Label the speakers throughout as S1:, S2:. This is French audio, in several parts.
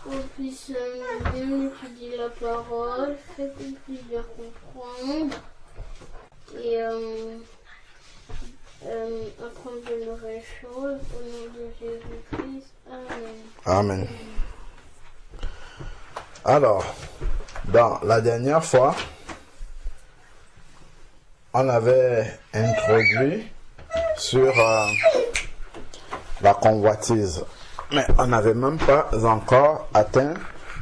S1: On puisse bien étudier la parole, faire qu'on puisse bien comprendre et apprendre de nouvelles choses au nom de Jésus-Christ. Amen.
S2: Amen. Alors, dans la dernière fois, on avait introduit sur la convoitise. Mais on n'avait même pas encore atteint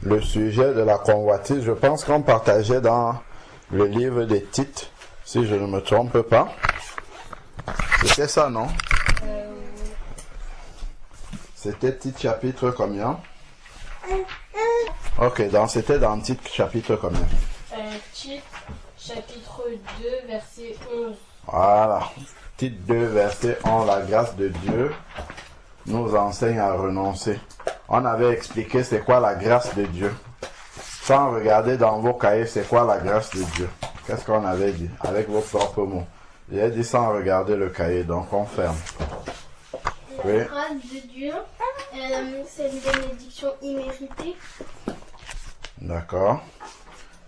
S2: le sujet de la convoitise. Je pense qu'on partageait dans le livre des Tites, si je ne me trompe pas. C'était ça, non? C'était Tite chapitre combien? Ok, donc c'était dans Tite chapitre combien?
S3: Tite chapitre 2, verset 11.
S2: Voilà. Tite 2, verset 11. La grâce de Dieu nous enseigne à renoncer. On avait expliqué c'est quoi la grâce de Dieu. Sans regarder dans vos cahiers, c'est quoi la grâce de Dieu. Qu'est-ce qu'on avait dit? Avec vos propres mots. J'ai dit sans regarder le cahier, donc on ferme. Oui.
S1: La grâce de Dieu, c'est une bénédiction imméritée.
S2: D'accord.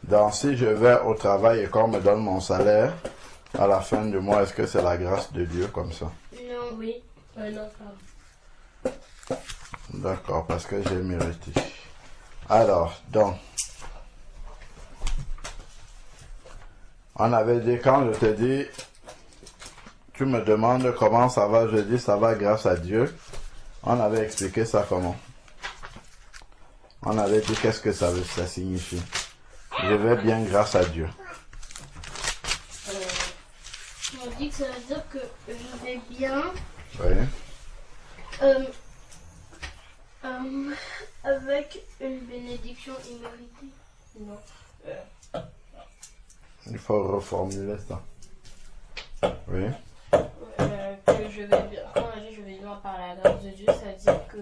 S2: Donc si je vais au travail et qu'on me donne mon salaire à la fin du mois, est-ce que c'est la grâce de Dieu comme ça?
S1: Non.
S3: Oui. Non, pardon.
S2: D'accord, parce que j'ai mérité. Alors, donc, on avait dit, quand je te dis, tu me demandes comment ça va, je dis ça va grâce à Dieu. On avait expliqué ça comment? On avait dit qu'est-ce que ça signifie. Je vais bien grâce à Dieu.
S1: On dit que ça veut dire que je vais bien.
S2: Oui.
S1: Avec une bénédiction imméritée.
S3: Non.
S2: Il faut reformuler ça. Oui.
S3: Que je vais bien. Quand on dit je vais bien par la grâce de Dieu, ça veut dire que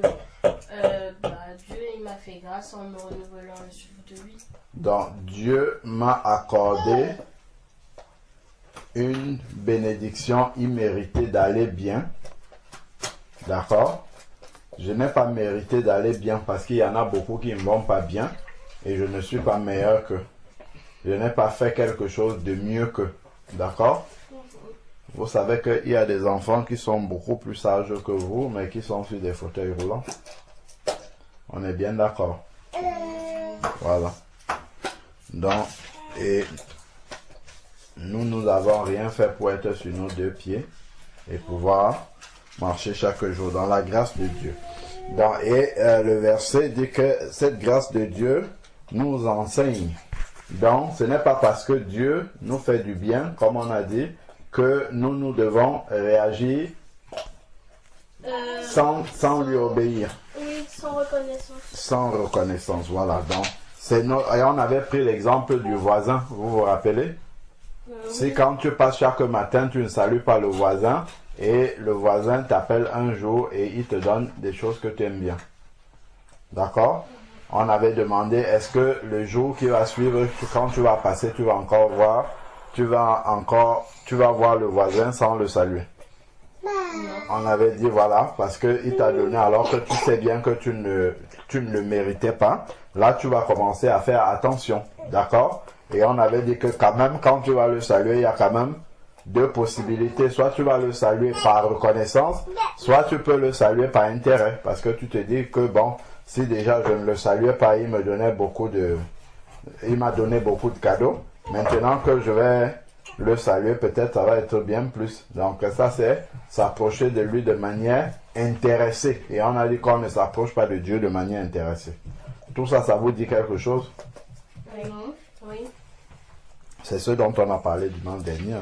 S3: Dieu il m'a fait grâce en me renouvelant le souffle de lui.
S2: Donc, Dieu m'a accordé une bénédiction imméritée d'aller bien. D'accord? Je n'ai pas mérité d'aller bien parce qu'il y en a beaucoup qui ne vont pas bien et je ne suis pas meilleur qu'eux. Je n'ai pas fait quelque chose de mieux qu'eux. D'accord? Vous savez qu'il y a des enfants qui sont beaucoup plus sages que vous, mais qui sont sur des fauteuils roulants. On est bien d'accord. Voilà. Donc, et nous n'avons rien fait pour être sur nos deux pieds et pouvoir marcher chaque jour dans la grâce de Dieu. Le verset dit que cette grâce de Dieu nous enseigne. Donc, ce n'est pas parce que Dieu nous fait du bien, comme on a dit, que nous devons réagir sans lui obéir.
S1: Oui, sans reconnaissance.
S2: Sans reconnaissance, voilà. Donc, et on avait pris l'exemple du voisin, vous vous rappelez? Si quand tu passes chaque matin, tu ne salues pas le voisin, et le voisin t'appelle un jour et il te donne des choses que tu aimes bien. D'accord? On avait demandé, est-ce que le jour qui va suivre, quand tu vas passer, tu vas voir le voisin sans le saluer? On avait dit voilà, parce qu'il t'a donné alors que tu sais bien que tu ne le méritais pas. Là, tu vas commencer à faire attention. D'accord? Et on avait dit que quand même, quand tu vas le saluer, il y a quand même deux possibilités. Soit tu vas le saluer par reconnaissance, soit tu peux le saluer par intérêt. Parce que tu te dis que bon, si déjà je ne le saluais pas, il m'a donné beaucoup de cadeaux. Maintenant que je vais le saluer, peut-être ça va être bien plus. Donc ça c'est s'approcher de lui de manière intéressée. Et on a dit qu'on ne s'approche pas de Dieu de manière intéressée. Tout ça, ça vous dit quelque chose?
S3: Oui.
S2: C'est ce dont on a parlé dimanche dernier.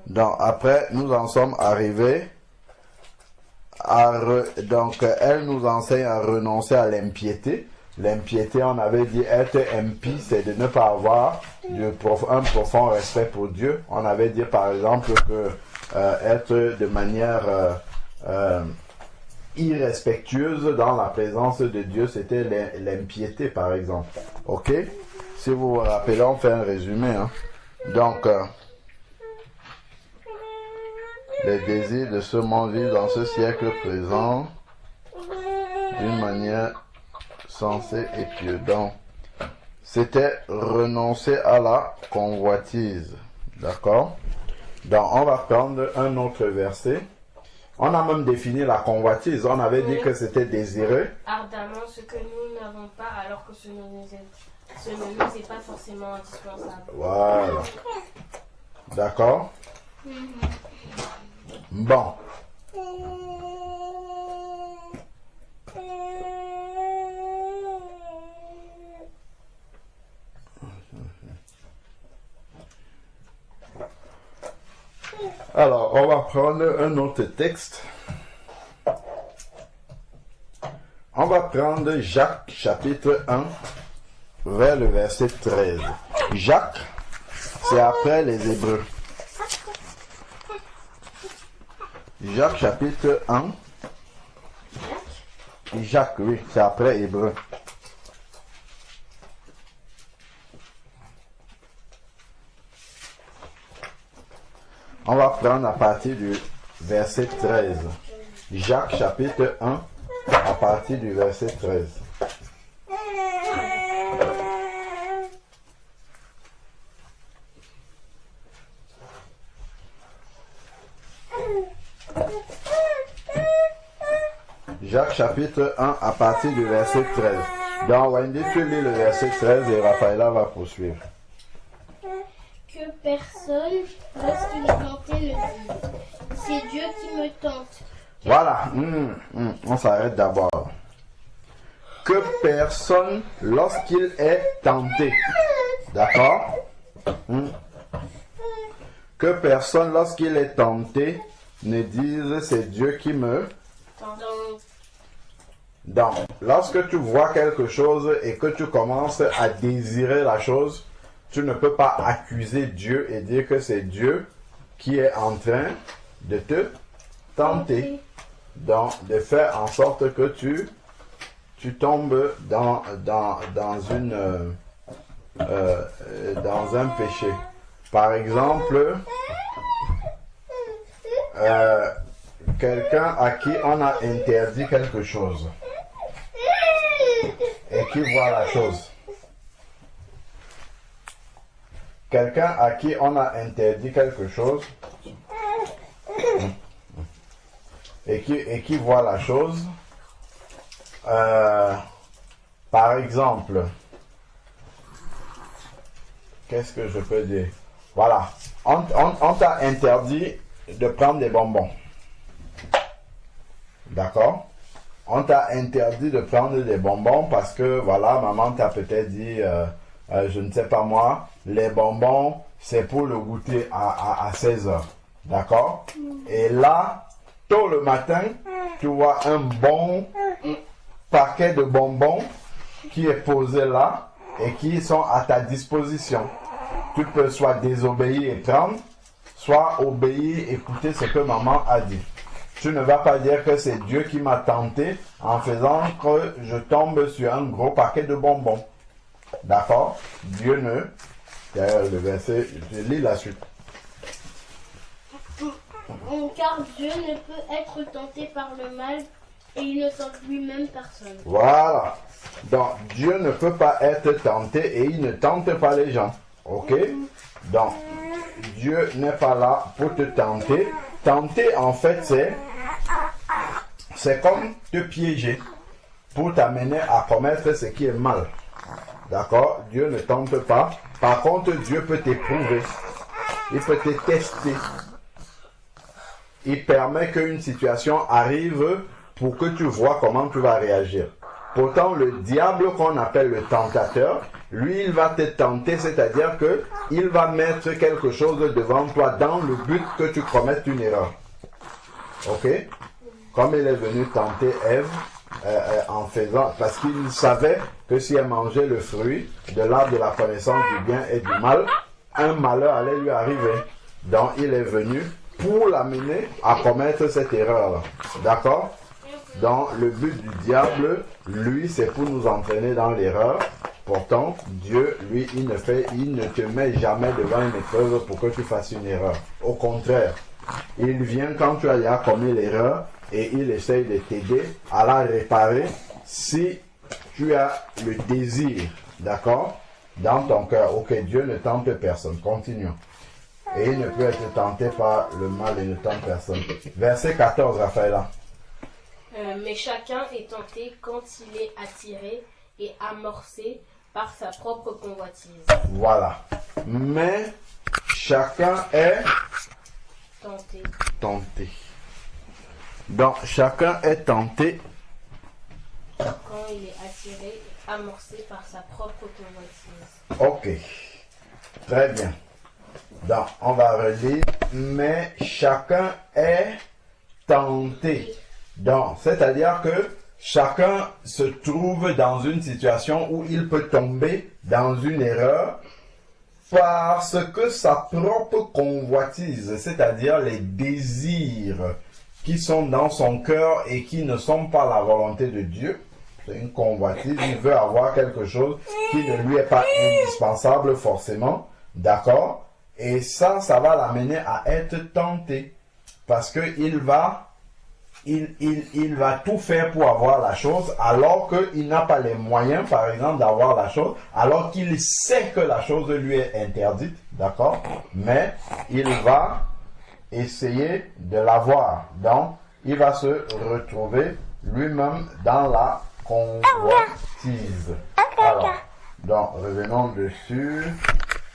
S2: Donc après, nous en sommes arrivés donc elle nous enseigne à renoncer à l'impiété. L'impiété, on avait dit être impie, c'est de ne pas avoir un profond respect pour Dieu. On avait dit par exemple que être de manière irrespectueuse dans la présence de Dieu, c'était l'impiété par exemple. Ok? Si vous vous rappelez, on fait un résumé. Donc, les désirs de ce monde vivent dans ce siècle présent d'une manière sensé et pieux. Donc, c'était renoncer à la convoitise. D'accord? Donc, on va prendre un autre verset. On a même défini la convoitise. On avait dit que c'était désirer.
S3: Ardemment ce que nous n'avons pas, alors que ce ne nous est pas forcément indispensable.
S2: Voilà. D'accord? Bon. Alors, on va prendre un autre texte. On va prendre Jacques chapitre 1 vers le verset 13. Jacques, c'est après les Hébreux. Jacques chapitre 1. Jacques, oui, c'est après Hébreux. On va prendre à partir du verset 13. Jacques chapitre 1 à partir du verset 13. Jacques chapitre 1 à partir du verset 13. Donc Wendy, tu lis le verset 13 et Raphaëla va poursuivre.
S1: Que personne, lorsqu'il est tenté, ne dise c'est Dieu qui me tente.
S2: Voilà, on s'arrête d'abord. Que personne, lorsqu'il est tenté, d'accord? Que personne, lorsqu'il est tenté, ne dise c'est Dieu qui me
S3: Tente.
S2: Donc, lorsque tu vois quelque chose et que tu commences à désirer la chose, tu ne peux pas accuser Dieu et dire que c'est Dieu qui est en train de te tenter. Donc, de faire en sorte que tu tombes dans un péché. Par exemple, quelqu'un à qui on a interdit quelque chose et qui voit la chose. Quelqu'un à qui on a interdit quelque chose et qui voit la chose. Par exemple, qu'est-ce que je peux dire? Voilà, on t'a interdit de prendre des bonbons. D'accord? On t'a interdit de prendre des bonbons parce que, voilà, maman t'a peut-être dit, je ne sais pas moi, les bonbons, c'est pour le goûter à 16 heures. D'accord? Et là, tôt le matin, tu vois un bon paquet de bonbons qui est posé là et qui sont à ta disposition. Tu peux soit désobéir et prendre, soit obéir et écouter ce que maman a dit. Tu ne vas pas dire que c'est Dieu qui m'a tenté en faisant que je tombe sur un gros paquet de bonbons. D'accord? Dieu ne... D'ailleurs, le verset, je lis la suite.
S1: Car Dieu ne peut être tenté par le mal et il ne tente lui-même personne.
S2: Voilà. Donc, Dieu ne peut pas être tenté et il ne tente pas les gens. Ok? Donc, Dieu n'est pas là pour te tenter. Tenter, en fait, c'est comme te piéger pour t'amener à commettre ce qui est mal. D'accord? Dieu ne tente pas. Par contre, Dieu peut t'éprouver. Il peut te tester. Il permet qu'une situation arrive pour que tu vois comment tu vas réagir. Pourtant, le diable qu'on appelle le tentateur, lui, il va te tenter, c'est-à-dire que il va mettre quelque chose devant toi dans le but que tu commettes une erreur. Ok? Comme il est venu tenter Ève en faisant, parce qu'il savait que si elle mangeait le fruit de l'arbre de la connaissance du bien et du mal, un malheur allait lui arriver. Donc, il est venu pour l'amener à commettre cette erreur-là. D'accord? Donc, le but du diable, lui, c'est pour nous entraîner dans l'erreur. Pourtant, Dieu, lui, il ne te met jamais devant une épreuve pour que tu fasses une erreur. Au contraire, il vient quand tu as commis l'erreur et il essaye de t'aider à la réparer si tu as le désir, d'accord, dans ton cœur. Ok, Dieu ne tente personne. Continuons. Et il ne peut être tenté par le mal et ne tente personne. Verset 14, Raphaëla.
S3: Mais chacun est tenté quand il est attiré et amorcé par sa propre convoitise.
S2: Voilà. Mais chacun est
S3: Tenté
S2: Donc, chacun est tenté
S3: quand il est attiré et amorcé par sa propre convoitise.
S2: Ok, très bien. Donc, on va relire. Mais chacun est tenté. Donc, c'est-à-dire que chacun se trouve dans une situation où il peut tomber dans une erreur parce que sa propre convoitise, c'est-à-dire les désirs qui sont dans son cœur et qui ne sont pas la volonté de Dieu, c'est une convoitise, il veut avoir quelque chose qui ne lui est pas indispensable forcément, d'accord? Et ça va l'amener à être tenté, parce que il va tout faire pour avoir la chose, alors qu'il n'a pas les moyens, par exemple, d'avoir la chose, alors qu'il sait que la chose lui est interdite, d'accord? Mais il va essayer de l'avoir. Donc, il va se retrouver lui-même dans la convoitise. Alors, donc, revenons dessus.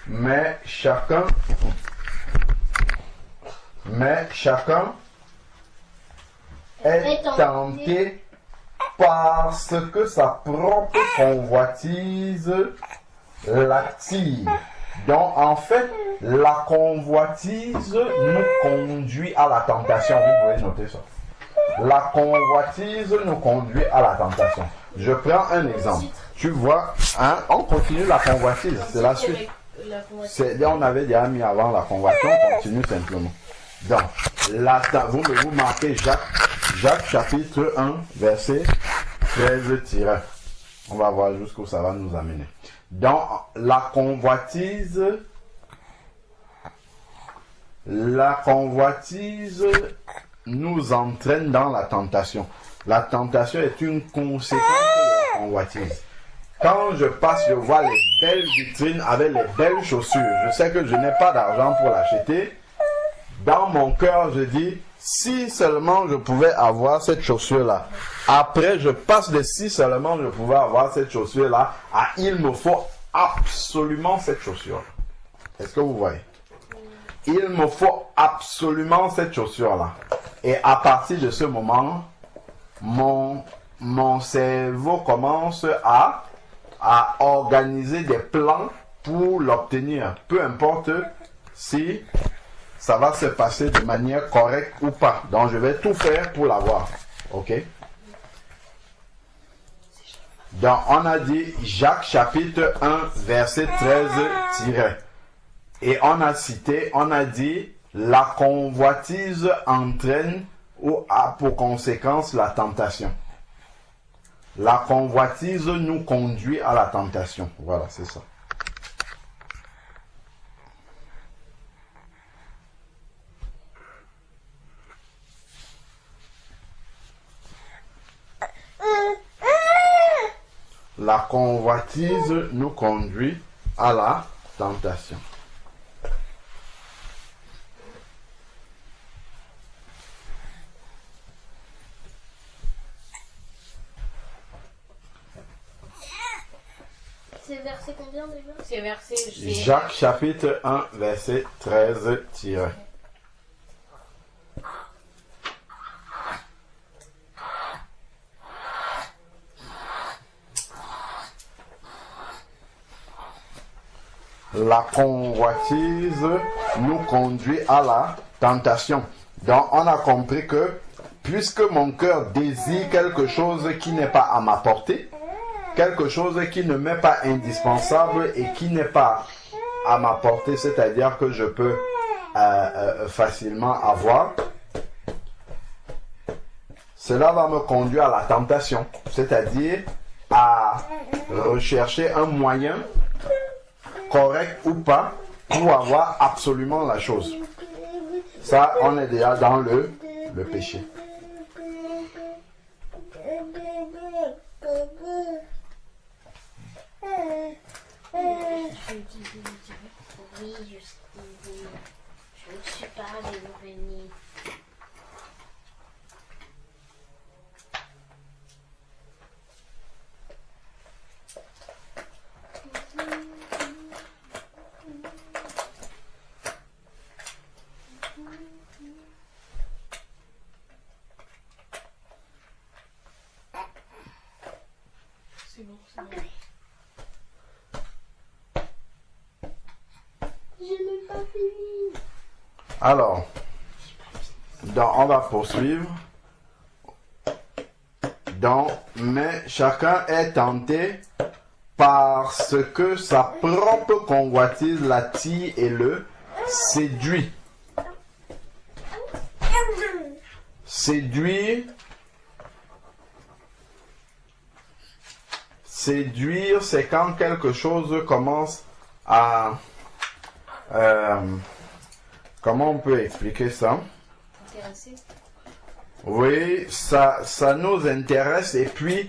S2: Mais chacun est tenté parce que sa propre convoitise l'attire. Donc, en fait, la convoitise nous conduit à la tentation. Vous pouvez noter ça. La convoitise nous conduit à la tentation. Je prends un exemple. Tu vois, hein, on continue la convoitise. C'est la suite. On avait déjà mis avant la convoitise. On continue simplement. Donc, vous marquez Jacques chapitre 1, verset 13-. On va voir jusqu'où ça va nous amener. Donc, la convoitise nous entraîne dans la tentation. La tentation est une conséquence de la convoitise. Quand je passe, je vois les belles vitrines avec les belles chaussures. Je sais que je n'ai pas d'argent pour l'acheter. Dans mon cœur, je dis, si seulement je pouvais avoir cette chaussure-là. Après, je passe de si seulement je pouvais avoir cette chaussure-là à il me faut absolument cette chaussure. Est-ce que vous voyez? Il me faut absolument cette chaussure-là. Et à partir de ce moment, mon cerveau commence à organiser des plans pour l'obtenir. Peu importe si ça va se passer de manière correcte ou pas. Donc, je vais tout faire pour l'avoir. OK? Donc, on a dit Jacques chapitre 1, verset 13-. Et on a dit, la convoitise entraîne ou a pour conséquence la tentation. La convoitise nous conduit à la tentation. Voilà, c'est ça. La convoitise nous conduit à la tentation.
S1: C'est verset combien déjà?
S3: C'est verset
S2: Jacques chapitre 1, verset 13-. La convoitise nous conduit à la tentation. Donc, on a compris que puisque mon cœur désire quelque chose qui n'est pas à ma portée, quelque chose qui ne m'est pas indispensable et qui n'est pas à ma portée, c'est-à-dire que je peux facilement avoir, cela va me conduire à la tentation, c'est-à-dire à rechercher un moyen, correct ou pas, pour avoir absolument la chose. Ça, on est déjà dans le péché.
S3: C'est bon, c'est bon.
S1: J'ai même pas fini.
S2: Alors, on va poursuivre. Donc, mais chacun est tenté parce que sa propre convoitise l'attire et le séduit. Séduire, c'est quand quelque chose commence à... comment on peut expliquer ça?
S3: Intéressé.
S2: Oui, ça nous intéresse et puis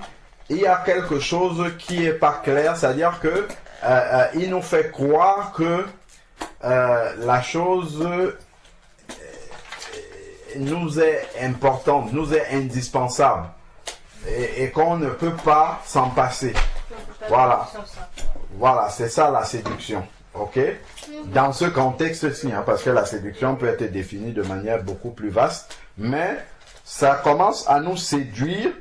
S2: il y a quelque chose qui est pas clair, c'est-à-dire que il nous fait croire que la chose nous est importante, nous est indispensable et qu'on ne peut pas s'en passer. Voilà. Voilà, c'est ça la séduction. Ok? Dans ce contexte-ci, hein, parce que la séduction peut être définie de manière beaucoup plus vaste, mais ça commence à nous séduire,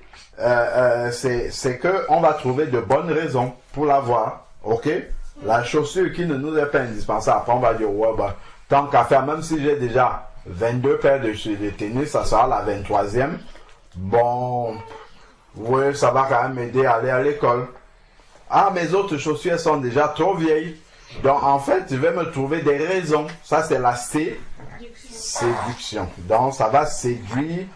S2: c'est qu'on va trouver de bonnes raisons pour l'avoir. Ok? La chaussure qui ne nous est pas indispensable, après on va dire, ouais, bah, tant qu'à faire, même si j'ai déjà 22 paires de tennis, ça sera la 23e. Bon, oui, ça va quand même m'aider à aller à l'école. Ah, mes autres chaussures elles sont déjà trop vieilles. Donc, en fait, je vais me trouver des raisons. Ça, c'est la séduction. Donc, ça va séduire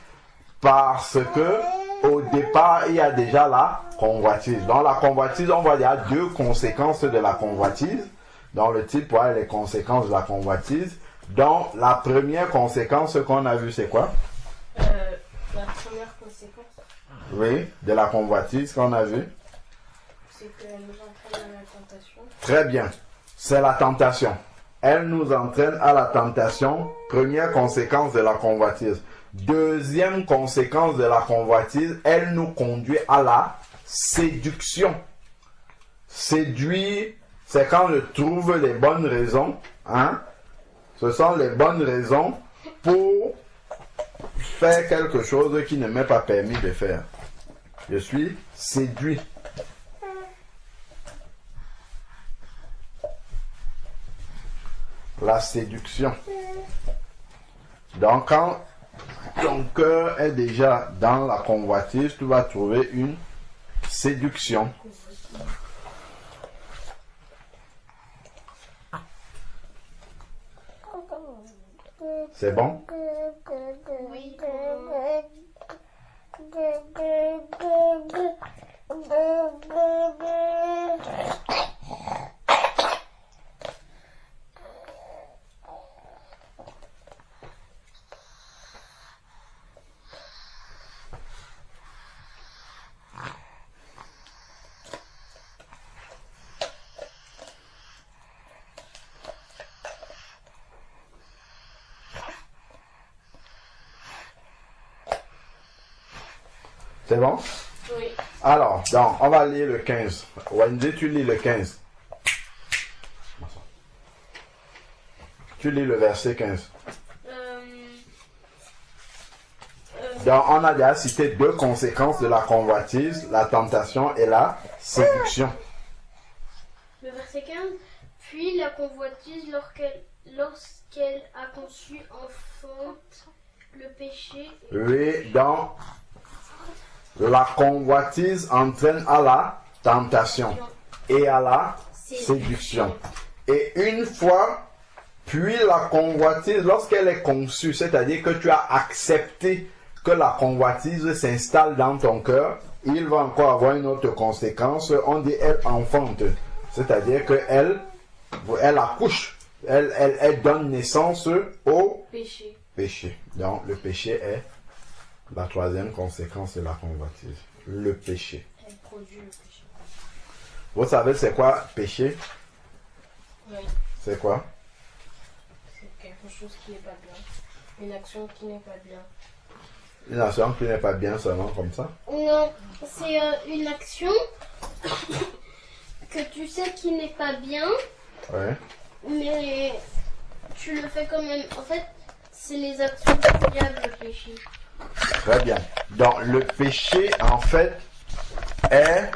S2: parce que, au départ, il y a déjà la convoitise. Dans la convoitise, on voit qu'il y a deux conséquences de la convoitise. Dans le titre, pour les conséquences de la convoitise. Donc, la première conséquence qu'on a vue, c'est quoi?
S3: La première conséquence.
S2: Oui, de la convoitise qu'on a vue.
S3: C'est qu'elle nous entraîne à la tentation.
S2: Très bien. C'est la tentation. Elle nous entraîne à la tentation. Première conséquence de la convoitise. Deuxième conséquence de la convoitise, elle nous conduit à la séduction. Séduire, c'est quand je trouve les bonnes raisons. Hein? Ce sont les bonnes raisons pour faire quelque chose qui ne m'est pas permis de faire. Je suis séduit. La séduction. Donc, quand ton cœur est déjà dans la convoitise, tu vas trouver une séduction. C'est bon?
S1: Oui.
S2: C'est bon?
S3: Oui.
S2: Alors, donc, on va lire le 15. Wendy, tu lis le 15. Tu lis le verset 15. Donc, on a déjà cité deux conséquences de la convoitise, la tentation et la séduction.
S1: Le verset 15. Puis la convoitise, lorsqu'elle a conçu, enfante le péché.
S2: Oui, donc, la convoitise entraîne à la tentation et à la séduction. Et une fois, puis la convoitise, lorsqu'elle est conçue, c'est-à-dire que tu as accepté que la convoitise s'installe dans ton cœur, il va encore avoir une autre conséquence. On dit elle enfante, c'est-à-dire qu'elle accouche, elle donne naissance au péché. Donc le péché est la troisième conséquence de la convoitise. Le péché.
S3: Elle produit le péché.
S2: Vous savez c'est quoi péché?
S3: Oui.
S2: C'est quoi?
S3: C'est quelque chose qui n'est pas bien. Une action qui n'est pas bien.
S2: Une action qui n'est pas bien seulement comme ça?
S1: Non, c'est une action que tu sais qui n'est pas bien,
S2: Ouais.
S1: mais tu le fais quand même. En fait, c'est les actions du diable, le péché.
S2: Très bien. Donc le péché en fait est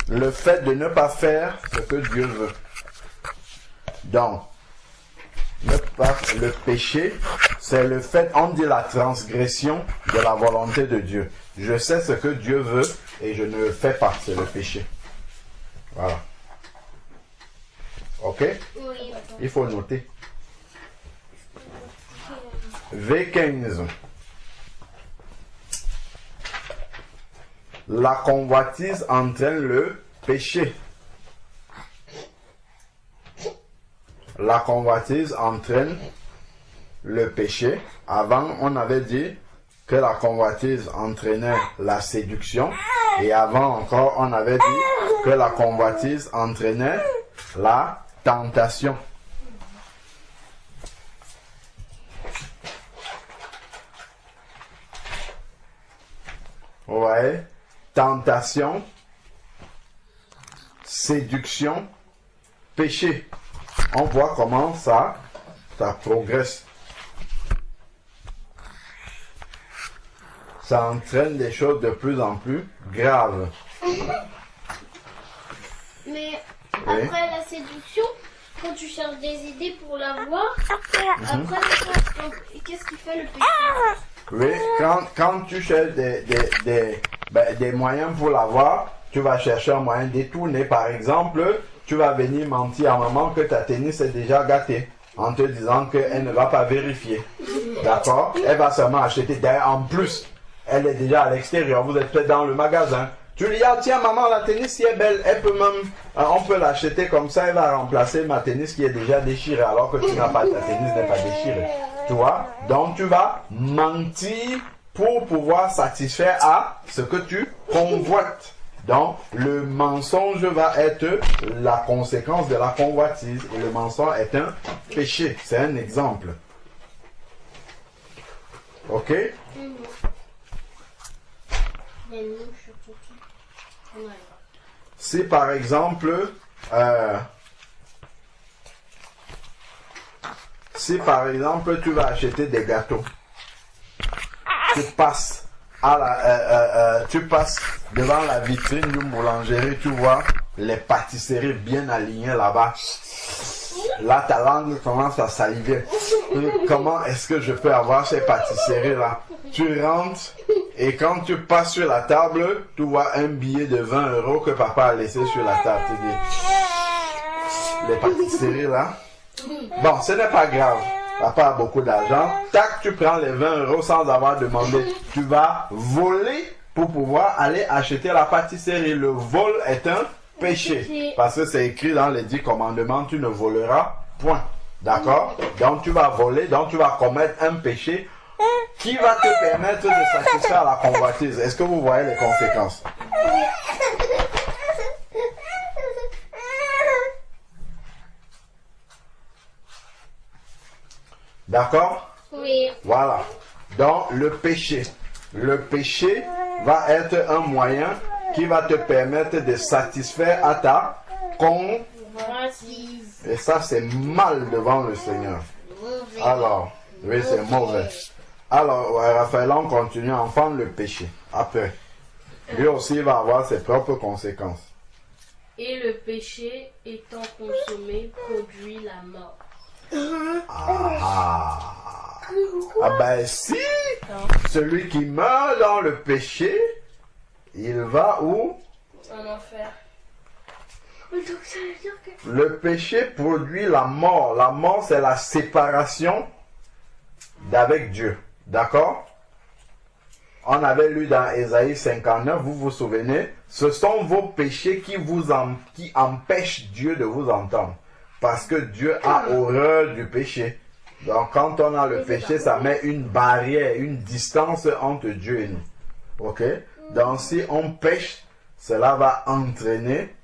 S2: le fait de ne pas faire ce que Dieu veut. Donc, le péché, c'est le fait, on dit la transgression de la volonté de Dieu. Je sais ce que Dieu veut et je ne le fais pas, c'est le péché. Voilà. Ok?
S1: Oui.
S2: Il faut noter. V15. La convoitise entraîne le péché. La convoitise entraîne le péché. Avant, on avait dit que la convoitise entraînait la séduction. Et avant encore, on avait dit que la convoitise entraînait la tentation. Vous voyez? Tentation, séduction, péché. On voit comment ça progresse. Ça entraîne des choses de plus en plus graves.
S1: Mais
S2: Oui.
S1: après la séduction, quand tu cherches des idées pour l'avoir, après, qu'est-ce qui fait le péché?
S2: Oui, quand tu cherches des moyens pour l'avoir, tu vas chercher un moyen détourné. Par exemple, tu vas venir mentir à maman que ta tennis est déjà gâtée en te disant qu'elle ne va pas vérifier. D'accord? Elle va seulement acheter. D'ailleurs, en plus, elle est déjà à l'extérieur. Vous êtes peut-être dans le magasin. Tu lui dis, ah, tiens, maman, la tennis qui est belle, elle peut même, on peut l'acheter comme ça, elle va remplacer ma tennis qui est déjà déchirée, alors que tu n'as pas, ta tennis n'est pas déchirée. Tu vois? Donc, tu vas mentir pour pouvoir satisfaire à ce que tu convoites. Donc, le mensonge va être la conséquence de la convoitise. Et le mensonge est un péché. C'est un exemple. Ok? Si par exemple, tu vas acheter des gâteaux, tu passes devant la vitrine d'une boulangerie, tu vois les pâtisseries bien alignées là-bas. Là, ta langue commence à saliver. Comment est-ce que je peux avoir ces pâtisseries-là? Tu rentres et quand tu passes sur la table, tu vois un billet de 20 € que papa a laissé sur la table. Tu dis, les pâtisseries-là. Bon, ce n'est pas grave. Papa a beaucoup d'argent. Tac, tu prends les 20 € sans avoir demandé. Tu vas voler pour pouvoir aller acheter la pâtisserie. Le vol est un péché. Parce que c'est écrit dans les 10 commandements, tu ne voleras point. D'accord? Donc tu vas voler, donc tu vas commettre un péché qui va te permettre de satisfaire la convoitise. Est-ce que vous voyez les conséquences? D'accord?
S1: Oui.
S2: Voilà. Donc le péché. Le péché va être un moyen qui va te permettre de satisfaire à ta convoitise. Et ça, c'est mal devant le Seigneur. Alors, oui, c'est mauvais. Alors, Raphaël, on continue à entendre le péché. Après, lui aussi, il va avoir ses propres conséquences.
S3: Et le péché étant consommé produit la mort.
S2: Ah ben si, celui qui meurt dans le péché, il va où?
S3: En enfer.
S1: Donc ça veut dire que...
S2: Le péché produit la mort. La mort, c'est la séparation d'avec Dieu. D'accord? On avait lu dans Ésaïe 59, vous vous souvenez? Ce sont vos péchés qui empêchent Dieu de vous entendre. Parce que Dieu a horreur du péché. Donc quand on a le péché, ça met une barrière, une distance entre Dieu et nous. Ok? Donc si on pêche, cela va entraîner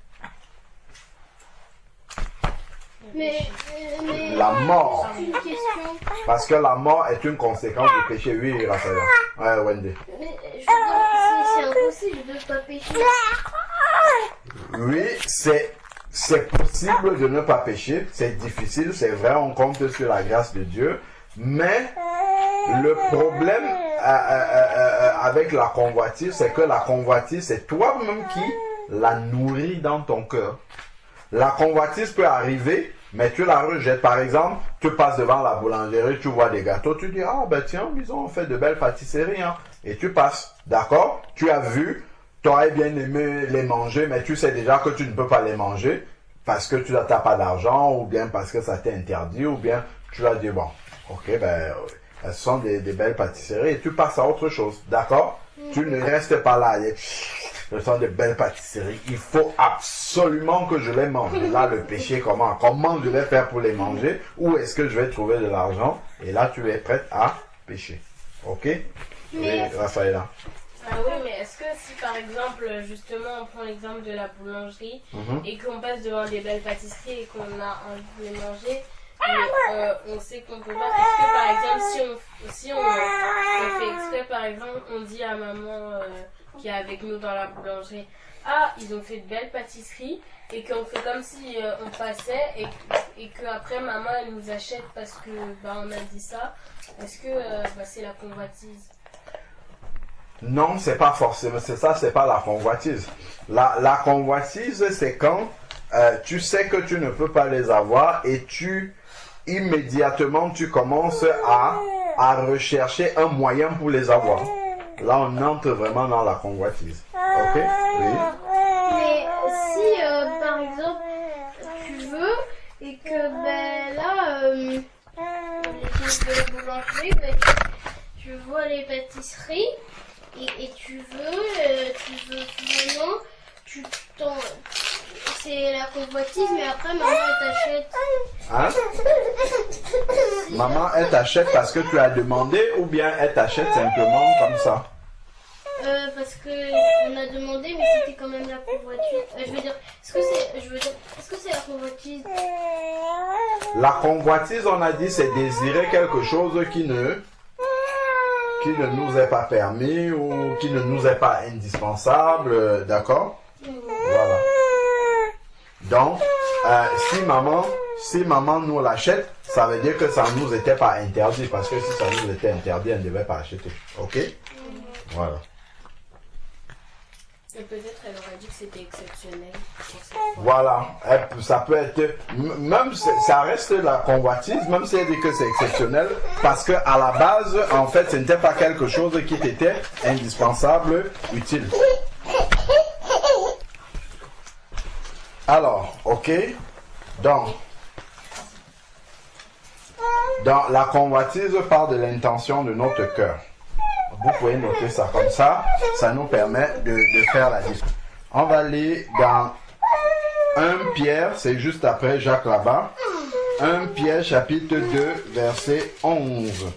S2: la mort.
S1: Une question.
S2: Parce que la mort est une conséquence du péché. Oui, Raphaël. Ouais, Wendy.
S1: Mais je veux dire, c'est impossible de ne pas pécher.
S2: Oui, c'est possible de ne pas pécher. C'est difficile, c'est vrai, on compte sur la grâce de Dieu. Mais le problème avec la convoitise, c'est que la convoitise, c'est toi-même qui la nourris dans ton cœur. La convoitise peut arriver, mais tu la rejettes. Par exemple, tu passes devant la boulangerie, tu vois des gâteaux, tu dis, ah ben tiens, ils ont fait de belles pâtisseries, hein. Et tu passes, d'accord? Tu as vu, tu aurais bien aimé les manger, mais tu sais déjà que tu ne peux pas les manger parce que tu n'as pas d'argent, ou bien parce que ça t'est interdit, ou bien tu as dit, bon, ok, ben, elles sont des belles pâtisseries, et tu passes à autre chose, d'accord? Tu ne restes pas là. Ce sont de belles pâtisseries. Il faut absolument que je les mange. Là, le péché, comment je vais faire pour les manger? Où est-ce que je vais trouver de l'argent? Et là, tu es prête à pécher. Ok? Oui, Raphaëla.
S3: Ah oui, mais est-ce que si par exemple, justement, on prend l'exemple de la boulangerie et qu'on passe devant des belles pâtisseries et qu'on a envie de les manger, mais on sait qu'on peut pas. Est-ce que par exemple, si on fait exprès, par exemple, on dit à maman qui est avec nous dans la boulangerie, ah, ils ont fait de belles pâtisseries, et qu'on fait comme si on passait et qu'après maman elle nous achète parce que bah, on a dit ça, est-ce que c'est la convoitise?
S2: Non, c'est pas forcément, c'est pas la convoitise. La convoitise, c'est quand tu sais que tu ne peux pas les avoir et immédiatement tu commences à rechercher un moyen pour les avoir. Là, on entre vraiment dans la convoitise. Ok? Oui.
S1: Mais si, par exemple, tu veux et que ben là, les trucs de la boulangerie, ben, tu vois les pâtisseries et tu veux vraiment, c'est la convoitise, mais après maman elle t'achète.
S2: Hein? Maman, elle t'achète parce que tu as demandé ou bien elle t'achète simplement comme ça?
S1: Parce que on a demandé, mais c'était quand même la convoitise. Je veux dire, est-ce que c'est la convoitise?
S2: La convoitise, on a dit, c'est désirer quelque chose qui ne nous est pas permis ou qui ne nous est pas indispensable, d'accord? Voilà. Donc, si maman nous l'achète, ça veut dire que ça ne nous était pas interdit, parce que si ça nous était interdit, elle ne devait pas acheter. Ok? Voilà.
S3: Et peut-être elle aurait dit que c'était exceptionnel.
S2: Voilà, ça peut être, même ça reste la convoitise, même si elle dit que c'est exceptionnel, parce que à la base, en fait, ce n'était pas quelque chose qui était indispensable, utile. Alors, ok, donc la convoitise part de l'intention de notre cœur. Vous pouvez noter ça comme ça, ça nous permet de faire la discussion. On va aller dans 1 Pierre, c'est juste après Jacques là-bas. 1 Pierre chapitre 2, verset 11.
S1: 1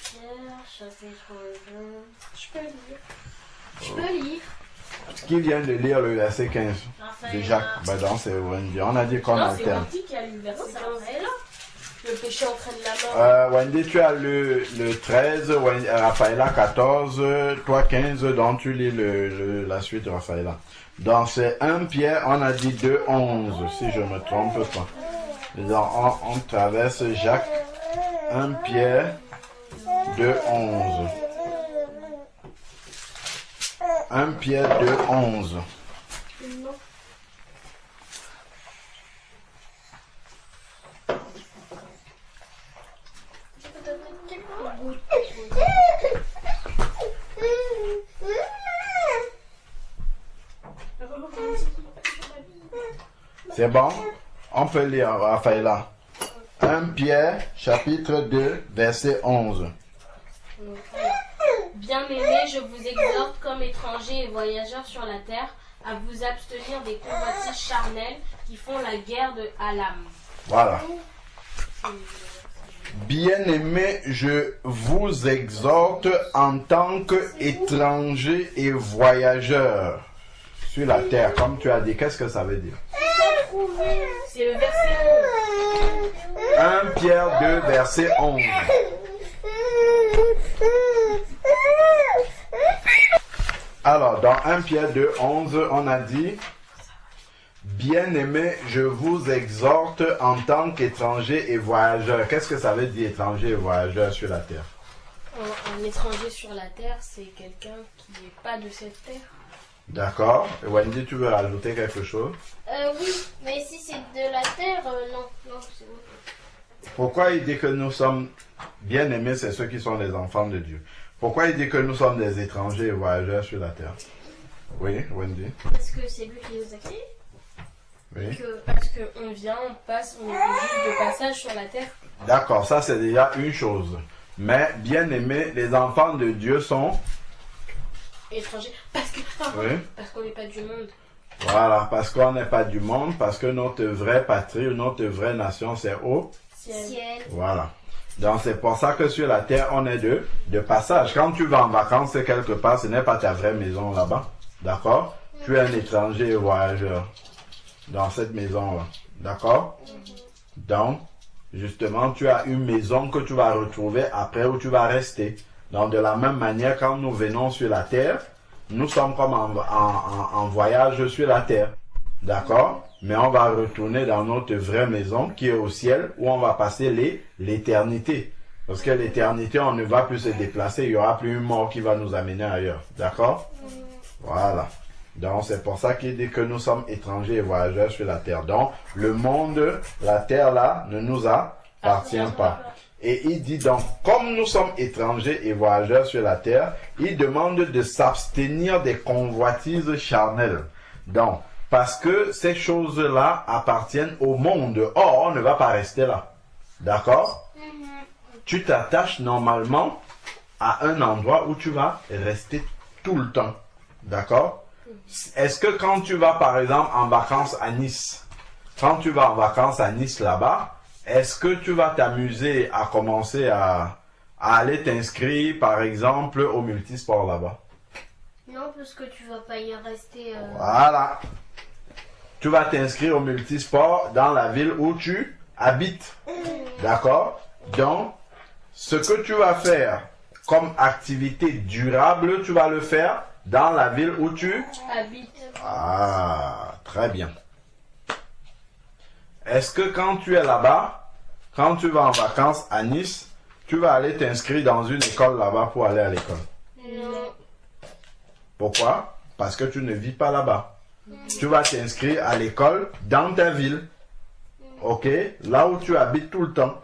S1: Pierre, chapitre 2. Je peux lire. Je peux lire.
S2: Qui vient de lire le verset 15 de Jacques? Ben non, c'est Wendy. On a dit qu'on alterne.
S3: C'est Wendy qui a lu le verset 15. Le péché entraîne la mort.
S2: Wendy, tu as le 13, Raphaëla 14, toi 15, donc tu lis la suite de Raphaëla. Donc c'est 1 Pierre, on a dit 2, 11, si je ne me trompe pas. Donc on traverse Jacques, 1 Pierre, 2, 11. 1 Pierre 2, 11. C'est bon? On peut lire, Raphaëla. 1 Pierre, chapitre 2, verset 11.
S3: Bien-aimés, je vous exhorte comme étrangers et voyageurs sur la terre à vous abstenir des convoitises charnelles qui font la guerre à l'âme.
S2: Voilà. Bien-aimés, je vous exhorte en tant qu'étrangers et voyageurs sur la terre. Comme tu as dit, qu'est-ce que ça veut dire?
S3: C'est le verset 11.
S2: 1 Pierre 2, verset 11. Alors, dans 1 Pierre 2, 11, on a dit, bien-aimés, je vous exhorte en tant qu'étrangers et voyageurs. Qu'est-ce que ça veut dire, étranger et voyageur sur la terre?
S3: Un étranger sur la terre, c'est quelqu'un qui n'est pas de cette terre.
S2: D'accord. Et Wendy, tu veux rajouter quelque chose?
S1: Oui, mais si c'est de la terre, non, non, c'est bon.
S2: Pourquoi il dit que nous sommes bien-aimés, c'est ceux qui sont les enfants de Dieu? Pourquoi il dit que nous sommes des étrangers et voyageurs sur la terre? Oui, Wendy.
S1: Parce que c'est lui qui nous a créés.
S2: Oui.
S3: Parce qu'on vient, on passe, on est juste de passage sur la terre.
S2: D'accord, ça c'est déjà une chose. Mais bien-aimés, les enfants de Dieu sont...
S3: Étrangers. Parce qu'on n'est pas du monde.
S2: Voilà, parce qu'on n'est pas du monde, parce que notre vraie patrie, notre vraie nation, c'est au
S1: Ciel.
S2: Voilà. Donc c'est pour ça que sur la terre, on est de passage. Quand tu vas en vacances quelque part, ce n'est pas ta vraie maison là-bas. D'accord? Tu es un étranger et voyageur dans cette maison-là. D'accord? Donc, justement, tu as une maison que tu vas retrouver après où tu vas rester. Donc de la même manière, quand nous venons sur la terre, nous sommes comme en voyage sur la terre. D'accord? Mais on va retourner dans notre vraie maison qui est au ciel où on va passer l'éternité. Parce que l'éternité, on ne va plus se déplacer. Il n'y aura plus une mort qui va nous amener ailleurs. D'accord? Voilà. Donc c'est pour ça qu'il dit que nous sommes étrangers et voyageurs sur la terre. Donc le monde, la terre là, ne nous appartient pas. Et il dit donc, comme nous sommes étrangers et voyageurs sur la terre, il demande de s'abstenir des convoitises charnelles. Donc, parce que ces choses-là appartiennent au monde. Or, on ne va pas rester là. D'accord? Tu t'attaches normalement à un endroit où tu vas rester tout le temps. D'accord? Est-ce que quand tu vas, par exemple, en vacances à Nice, quand tu vas en vacances à Nice là-bas, est-ce que tu vas t'amuser à commencer à aller t'inscrire, par exemple, au multisport là-bas?
S1: Non, parce que tu vas pas y rester.
S2: Voilà. Tu vas t'inscrire au multisport dans la ville où tu habites. D'accord? Donc, ce que tu vas faire comme activité durable, tu vas le faire dans la ville où tu
S3: Habite.
S2: Ah, très bien. Est-ce que quand tu es là-bas, quand tu vas en vacances à Nice, tu vas aller t'inscrire dans une école là-bas pour aller à l'école?
S1: Non.
S2: Pourquoi? Parce que tu ne vis pas là-bas. Tu vas t'inscrire à l'école dans ta ville. Ok? Là où tu habites tout le temps.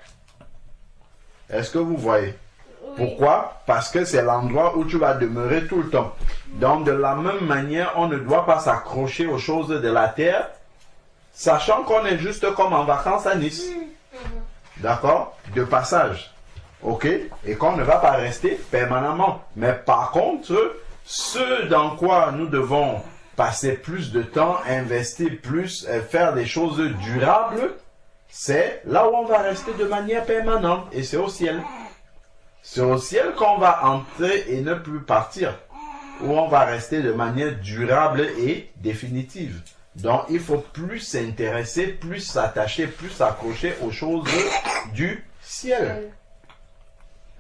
S2: Est-ce que vous voyez?
S1: Oui.
S2: Pourquoi? Parce que c'est l'endroit où tu vas demeurer tout le temps. Donc de la même manière, on ne doit pas s'accrocher aux choses de la terre, sachant qu'on est juste comme en vacances à Nice. D'accord? De passage. Ok? Et qu'on ne va pas rester permanemment. Mais par contre, ce dans quoi nous devons passer plus de temps, investir plus, faire des choses durables, c'est là où on va rester de manière permanente. Et c'est au ciel. C'est au ciel qu'on va entrer et ne plus partir. Où on va rester de manière durable et définitive. Donc, il faut plus s'intéresser, plus s'attacher, plus s'accrocher aux choses du ciel.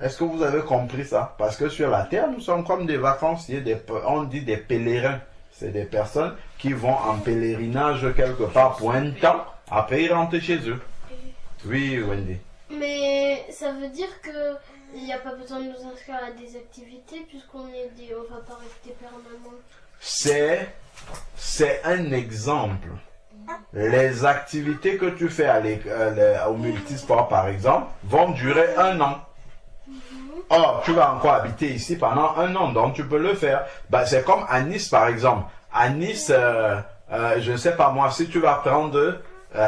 S2: Est-ce que vous avez compris ça? Parce que sur la terre, nous sommes comme des vacanciers, on dit des pèlerins. C'est des personnes qui vont en pèlerinage quelque part pour un temps, après ils rentrent chez eux. Oui, Wendy.
S1: Mais ça veut dire que il n'y a pas besoin de nous inscrire à des activités puisqu'on on va pas rester permanent.
S2: C'est un exemple. Les activités que tu fais au multisport, par exemple, vont durer 1 an. Or, tu vas encore habiter ici pendant 1 an, donc tu peux le faire. Ben, c'est comme à Nice, par exemple. À Nice, je ne sais pas moi, si tu vas prendre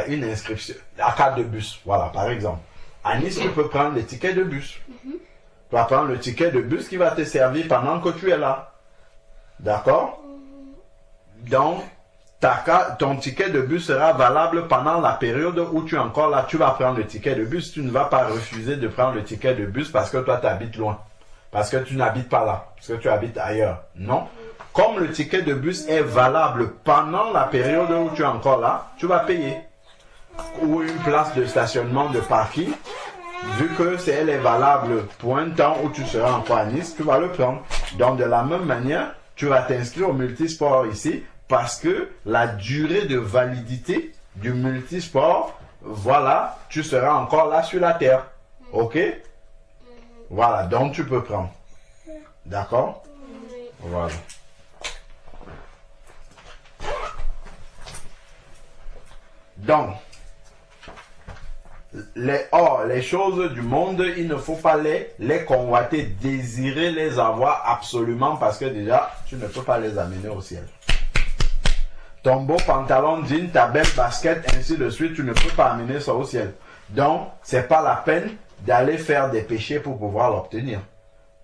S2: une inscription, à carte de bus, voilà, par exemple. À Nice, tu peux prendre le ticket de bus. Tu vas prendre le ticket de bus qui va te servir pendant que tu es là. D'accord? Donc, ton ticket de bus sera valable pendant la période où tu es encore là. Tu vas prendre le ticket de bus. Tu ne vas pas refuser de prendre le ticket de bus parce que toi, tu habites loin. Parce que tu n'habites pas là. Parce que tu habites ailleurs. Non. Comme le ticket de bus est valable pendant la période où tu es encore là, tu vas payer. Ou une place de stationnement de parking. Vu que elle est valable pour un temps où tu seras encore à Nice, tu vas le prendre. Donc, de la même manière, tu vas t'inscrire au multisport ici parce que la durée de validité du multisport, voilà, tu seras encore là sur la terre. Ok? Voilà, donc tu peux prendre. D'accord? Voilà. Donc, les choses du monde, il ne faut pas les convoiter, désirer les avoir absolument parce que déjà, tu ne peux pas les amener au ciel. Ton beau pantalon jean, ta belle basket, ainsi de suite, tu ne peux pas amener ça au ciel. Donc, c'est pas la peine d'aller faire des péchés pour pouvoir l'obtenir.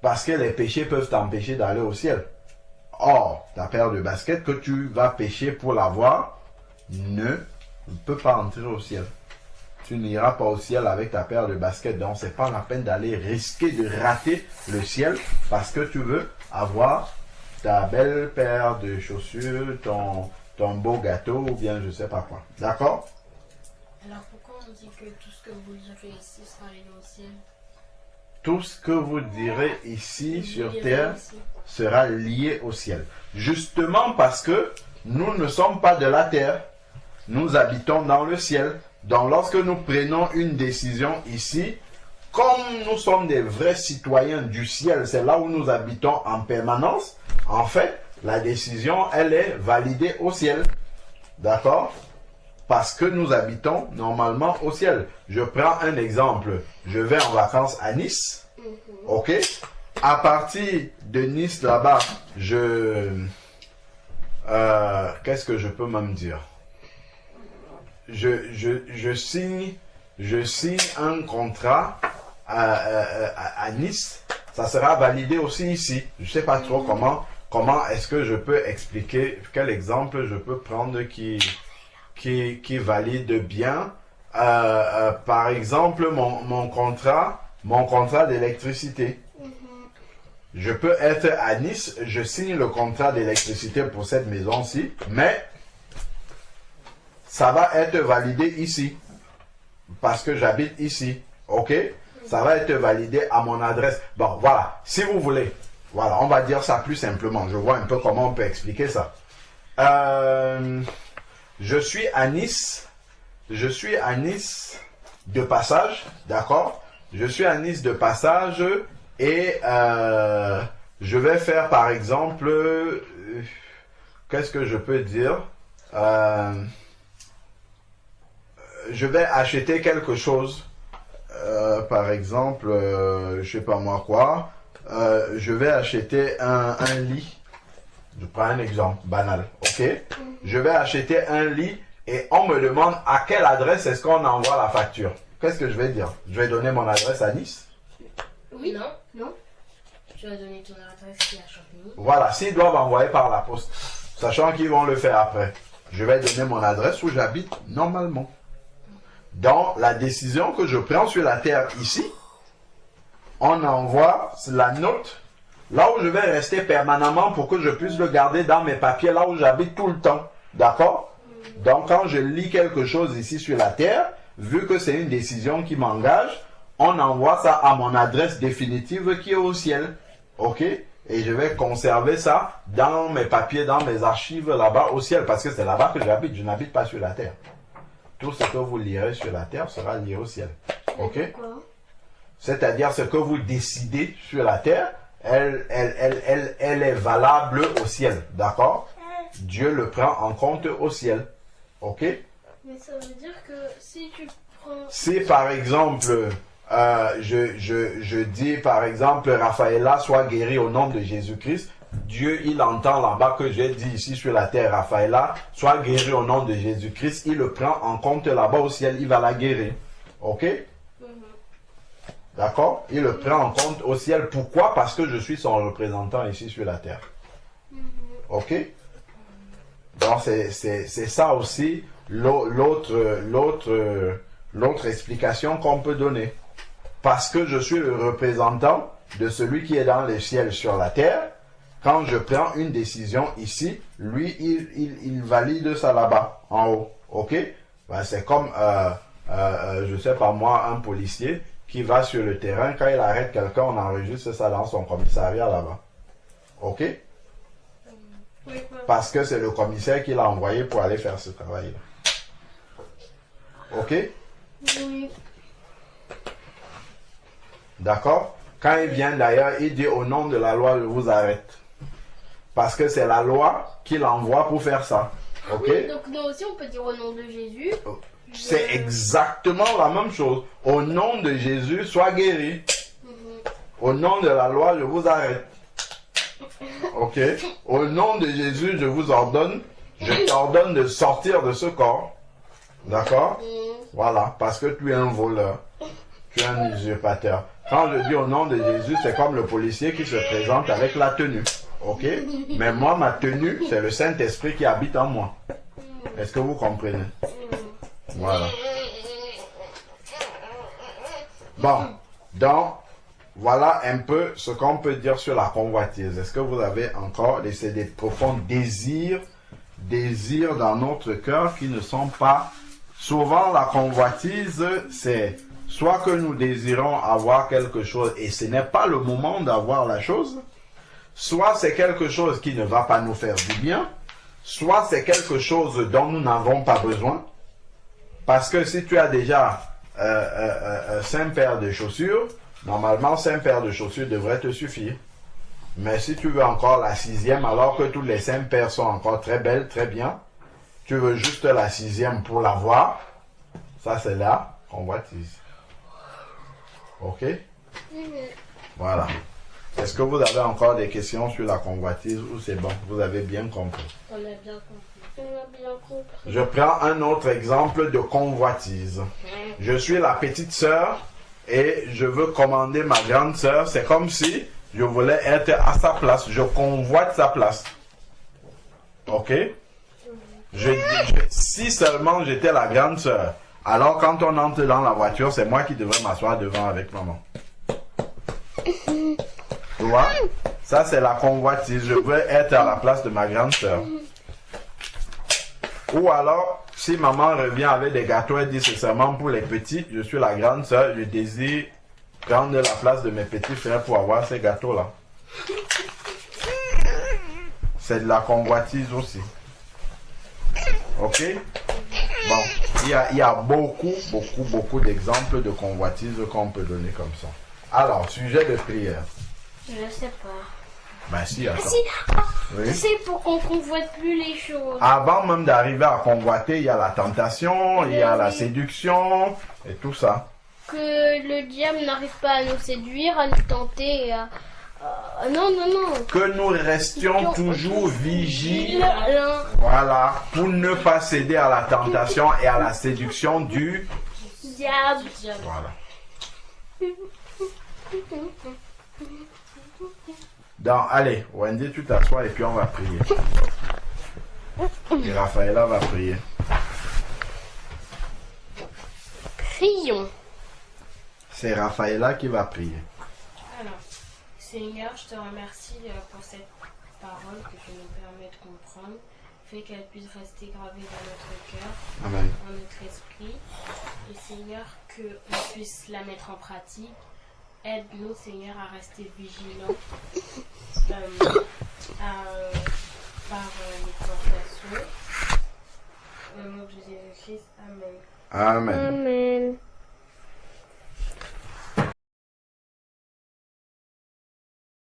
S2: Parce que les péchés peuvent t'empêcher d'aller au ciel. Or, ta paire de baskets que tu vas pécher pour l'avoir ne peut pas entrer au ciel. Tu n'iras pas au ciel avec ta paire de baskets. Donc, c'est pas la peine d'aller risquer de rater le ciel parce que tu veux avoir ta belle paire de chaussures, ton beau gâteau ou bien je sais pas quoi. D'accord?
S3: Alors pourquoi on dit que tout ce que vous direz ici sera lié au ciel?
S2: Tout ce que vous direz ici sur terre sera lié au ciel. Justement parce que nous ne sommes pas de la terre. Nous habitons dans le ciel. Donc lorsque nous prenons une décision ici, comme nous sommes des vrais citoyens du ciel, c'est là où nous habitons en permanence, en fait, la décision, elle est validée au ciel. D'accord? Parce que nous habitons normalement au ciel. Je prends un exemple. Je vais en vacances à Nice. Ok? À partir de Nice, là-bas, qu'est-ce que je peux même dire? Je signe un contrat à Nice. Ça sera validé aussi ici. Je ne sais pas trop comment est-ce que je peux expliquer, quel exemple je peux prendre qui valide bien. Par exemple, mon contrat d'électricité. Je peux être à Nice, je signe le contrat d'électricité pour cette maison-ci, mais ça va être validé ici, parce que j'habite ici, ok? Ça va être validé à mon adresse. Bon, voilà, si vous voulez, voilà, on va dire ça plus simplement. Je vois un peu comment on peut expliquer ça. Je suis à Nice de passage, d'accord? Je suis à Nice de passage et je vais faire par exemple, qu'est-ce que je peux dire? Je vais acheter quelque chose, par exemple, je sais pas moi quoi, je vais acheter un lit. Je prends un exemple banal, ok? Je vais acheter un lit et on me demande à quelle adresse est-ce qu'on envoie la facture. Qu'est-ce que je vais dire? Je vais donner mon adresse à Nice?
S3: Oui. Non. Tu vas donner ton adresse qui est à Champigny.
S2: Voilà, s'ils doivent envoyer par la poste, sachant qu'ils vont le faire après, je vais donner mon adresse où j'habite normalement. Dans la décision que je prends sur la terre ici, on envoie la note là où je vais rester permanemment pour que je puisse le garder dans mes papiers, là où j'habite tout le temps. D'accord? Donc, quand je lis quelque chose ici sur la terre, vu que c'est une décision qui m'engage, on envoie ça à mon adresse définitive qui est au ciel. Ok? Et je vais conserver ça dans mes papiers, dans mes archives là-bas au ciel, parce que c'est là-bas que j'habite. Je n'habite pas sur la terre. Tout ce que vous lirez sur la terre sera lié au ciel. Ok? C'est-à-dire ce que vous décidez sur la terre, elle est valable au ciel, d'accord? Dieu le prend en compte au ciel, ok?
S1: Mais ça veut dire que si tu prends...
S2: Si par exemple, je dis par exemple, Raphaëlla soit guérie au nom de Jésus-Christ, Dieu, il entend là-bas que j'ai dit ici sur la terre, Raphaëlla soit guérie au nom de Jésus-Christ, il le prend en compte là-bas au ciel, il va la guérir, ok? D'accord? Il le prend en compte au ciel. Pourquoi? Parce que je suis son représentant ici sur la terre. Ok? Donc c'est ça aussi l'autre explication qu'on peut donner. Parce que je suis le représentant de celui qui est dans les ciels sur la terre. Quand je prends une décision ici, lui, il valide ça là-bas, en haut. Ok? Ben, c'est comme, je sais pas moi, un policier qui va sur le terrain, quand il arrête quelqu'un, on enregistre ça dans son commissariat là-bas. Ok? Parce que c'est le commissaire qui l'a envoyé pour aller faire ce travail-là. Ok?
S1: Oui.
S2: D'accord? Quand il vient d'ailleurs, il dit au nom de la loi, je vous arrête. Parce que c'est la loi qui l'envoie pour faire ça. Ok?
S1: Oui, donc nous aussi on peut dire au nom de Jésus.
S2: C'est exactement la même chose. Au nom de Jésus, sois guéri. Au nom de la loi, je vous arrête. Ok? Au nom de Jésus, je t'ordonne de sortir de ce corps. D'accord? Voilà, parce que tu es un voleur. Tu es un usurpateur. Quand je dis au nom de Jésus, c'est comme le policier qui se présente avec la tenue. Ok? Mais moi, ma tenue, c'est le Saint-Esprit qui habite en moi. Est-ce que vous comprenez? Voilà. Bon, donc, voilà un peu ce qu'on peut dire sur la convoitise. Est-ce que vous avez encore des profonds désirs dans notre cœur qui ne sont pas... Souvent, la convoitise, c'est soit que nous désirons avoir quelque chose et ce n'est pas le moment d'avoir la chose, soit c'est quelque chose qui ne va pas nous faire du bien, soit c'est quelque chose dont nous n'avons pas besoin. Parce que si tu as déjà 5 paires de chaussures, normalement 5 paires de chaussures devraient te suffire. Mais si tu veux encore la 6e, alors que toutes les 5 paires sont encore très belles, très bien, tu veux juste la 6e pour l'avoir, ça c'est la convoitise. Ok? Voilà. Est-ce que vous avez encore des questions sur la convoitise ou c'est bon? Vous avez bien compris?
S3: On a bien compris.
S1: On a bien compris.
S2: Je prends un autre exemple de convoitise. Je suis la petite sœur et je veux commander ma grande sœur. C'est comme si je voulais être à sa place. Je convoite sa place. Ok? Si seulement j'étais la grande sœur, alors quand on entre dans la voiture, c'est moi qui devrais m'asseoir devant avec maman. Tu vois? Ça, c'est la convoitise. Je veux être à la place de ma grande sœur. Ou alors, si maman revient avec des gâteaux, elle dit c'est seulement pour les petits, je suis la grande sœur, je désire prendre la place de mes petits frères pour avoir ces gâteaux-là. C'est de la convoitise aussi. Ok? Bon, il y a beaucoup d'exemples de convoitise qu'on peut donner comme ça. Alors, sujet de prière.
S1: Je sais pas.
S2: Ben si, attends.
S1: Si,
S2: Oui.
S1: tu sais, pour qu'on convoite plus les choses.
S2: Avant même d'arriver à convoiter, il y a la tentation, il y a la séduction et tout ça.
S1: Que le diable n'arrive pas à nous séduire, à nous tenter, non.
S2: Que nous restions toujours vigiles.
S1: Non.
S2: Voilà, pour ne pas céder à la tentation et à la séduction du
S1: Diable.
S2: Voilà. Donc, allez, Wendy, tu t'assois et puis on va prier. Et Raphaëla va prier.
S1: Prions.
S2: C'est Raphaëla qui va prier.
S3: Alors, Seigneur, je te remercie pour cette parole que tu nous permets de comprendre. Fais qu'elle puisse rester gravée dans notre cœur,
S2: Amen.
S3: dans notre esprit. Et Seigneur, qu'on puisse la mettre en pratique. Aide-nous, Seigneur, à rester vigilants par l'exhortation. Au nom de Jésus-Christ, Amen.
S2: Amen.
S1: Amen.